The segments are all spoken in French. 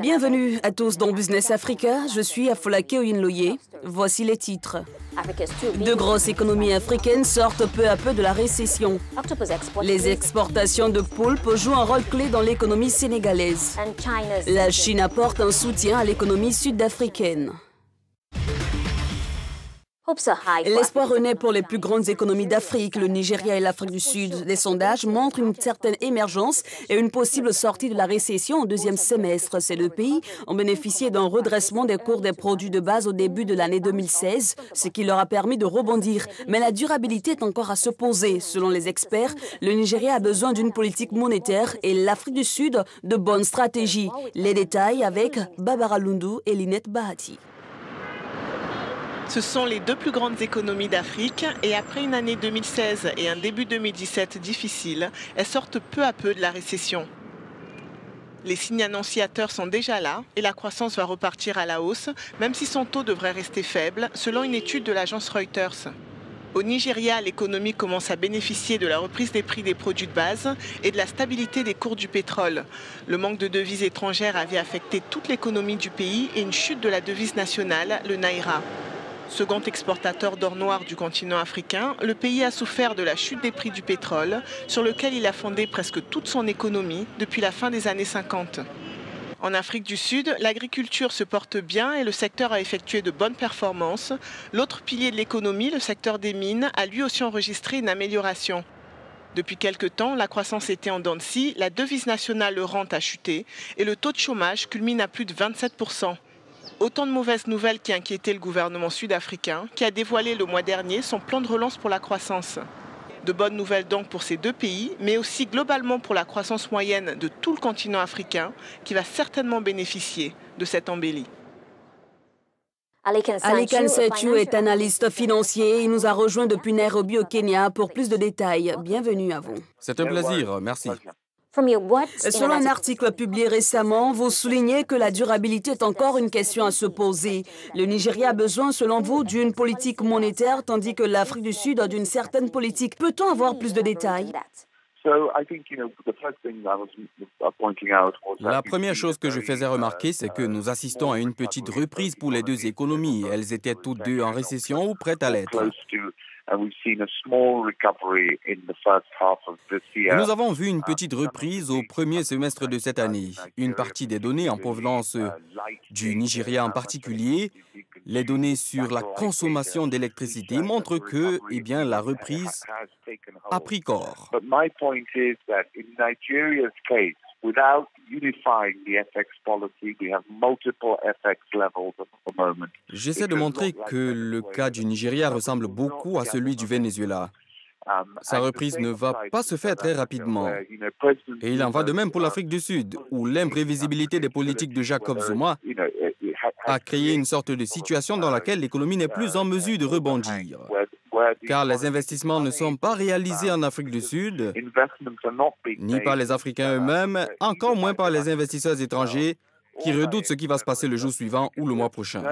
Bienvenue à tous dans Business Africa. Je suis Afolake Oyinloye. Voici les titres. De grosses économies africaines sortent peu à peu de la récession. Les exportations de poulpe jouent un rôle clé dans l'économie sénégalaise. La Chine apporte un soutien à l'économie sud-africaine. L'espoir renaît pour les plus grandes économies d'Afrique, le Nigeria et l'Afrique du Sud. Les sondages montrent une certaine émergence et une possible sortie de la récession au deuxième semestre. Ces deux pays ont bénéficié d'un redressement des cours des produits de base au début de l'année 2016, ce qui leur a permis de rebondir. Mais la durabilité est encore à se poser. Selon les experts, le Nigeria a besoin d'une politique monétaire et l'Afrique du Sud de bonnes stratégies. Les détails avec Barbara Lundu et Linette Bahati. Ce sont les deux plus grandes économies d'Afrique et après une année 2016 et un début 2017 difficile, elles sortent peu à peu de la récession. Les signes annonciateurs sont déjà là et la croissance va repartir à la hausse, même si son taux devrait rester faible, selon une étude de l'agence Reuters. Au Nigeria, l'économie commence à bénéficier de la reprise des prix des produits de base et de la stabilité des cours du pétrole. Le manque de devises étrangères avait affecté toute l'économie du pays et une chute de la devise nationale, le naira. Second exportateur d'or noir du continent africain, le pays a souffert de la chute des prix du pétrole, sur lequel il a fondé presque toute son économie depuis la fin des années 50. En Afrique du Sud, l'agriculture se porte bien et le secteur a effectué de bonnes performances. L'autre pilier de l'économie, le secteur des mines, a lui aussi enregistré une amélioration. Depuis quelque temps, la croissance était en dents de scie, la devise nationale le rente a chuté et le taux de chômage culmine à plus de 27%. Autant de mauvaises nouvelles qui inquiétaient le gouvernement sud-africain, qui a dévoilé le mois dernier son plan de relance pour la croissance. De bonnes nouvelles donc pour ces deux pays, mais aussi globalement pour la croissance moyenne de tout le continent africain, qui va certainement bénéficier de cette embellie. Alikan Setu est analyste financier. Il nous a rejoint depuis Nairobi au Kenya pour plus de détails. Bienvenue à vous. C'est un plaisir, merci. Selon un article publié récemment, vous soulignez que la durabilité est encore une question à se poser. Le Nigeria a besoin, selon vous, d'une politique monétaire, tandis que l'Afrique du Sud a d'une certaine politique. Peut-on avoir plus de détails? La première chose que je faisais remarquer, c'est que nous assistons à une petite reprise pour les deux économies. Elles étaient toutes deux en récession ou prêtes à l'être. Nous avons vu une petite reprise au premier semestre de cette année. Une partie des données en provenance du Nigeria en particulier, les données sur la consommation d'électricité montrent que, la reprise a pris corps. J'essaie de montrer que le cas du Nigeria ressemble beaucoup à celui du Venezuela. Sa reprise ne va pas se faire très rapidement. Et il en va de même pour l'Afrique du Sud, où l'imprévisibilité des politiques de Jacob Zuma a créé une sorte de situation dans laquelle l'économie n'est plus en mesure de rebondir. Car les investissements ne sont pas réalisés en Afrique du Sud, ni par les Africains eux-mêmes, encore moins par les investisseurs étrangers qui redoutent ce qui va se passer le jour suivant ou le mois prochain.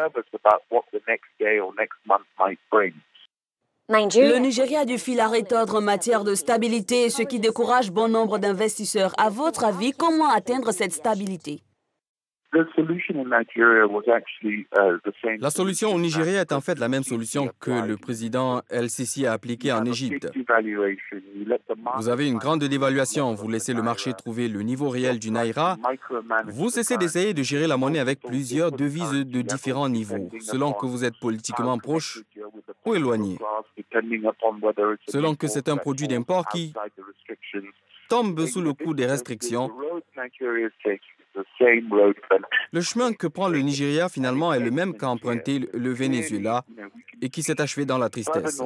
Le Nigeria a du fil à retordre en matière de stabilité, ce qui décourage bon nombre d'investisseurs. À votre avis, comment atteindre cette stabilité? La solution au Nigeria est en fait la même solution que le président El-Sisi a appliquée en Égypte. Vous avez une grande dévaluation, vous laissez le marché trouver le niveau réel du naira, vous cessez d'essayer de gérer la monnaie avec plusieurs devises de différents niveaux, selon que vous êtes politiquement proche ou éloigné, selon que c'est un produit d'import qui tombe sous le coup des restrictions. Le chemin que prend le Nigeria finalement est le même qu'a emprunté le Venezuela et qui s'est achevé dans la tristesse.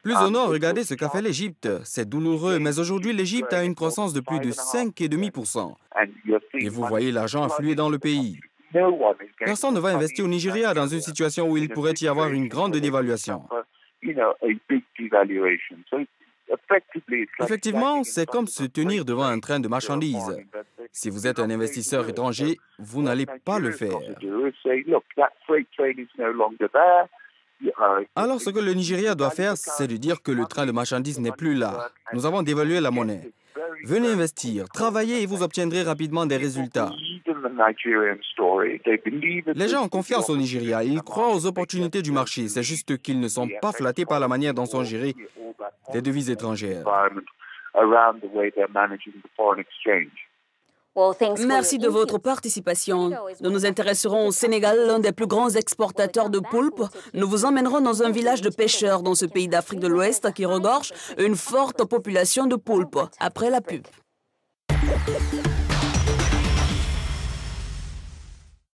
Plus au nord, regardez ce qu'a fait l'Égypte. C'est douloureux, mais aujourd'hui l'Égypte a une croissance de plus de 5,5%. Et vous voyez l'argent affluer dans le pays. Personne ne va investir au Nigeria dans une situation où il pourrait y avoir une grande dévaluation. Effectivement, c'est comme se tenir devant un train de marchandises. Si vous êtes un investisseur étranger, vous n'allez pas le faire. Alors ce que le Nigeria doit faire, c'est de dire que le train de marchandises n'est plus là. Nous avons dévalué la monnaie. Venez investir, travaillez et vous obtiendrez rapidement des résultats. Les gens ont confiance au Nigeria, ils croient aux opportunités du marché. C'est juste qu'ils ne sont pas flattés par la manière dont sont gérées les devises étrangères. Merci de votre participation. Nous nous intéresserons au Sénégal, l'un des plus grands exportateurs de poulpe. Nous vous emmènerons dans un village de pêcheurs dans ce pays d'Afrique de l'Ouest qui regorge une forte population de poulpes. Après la pub.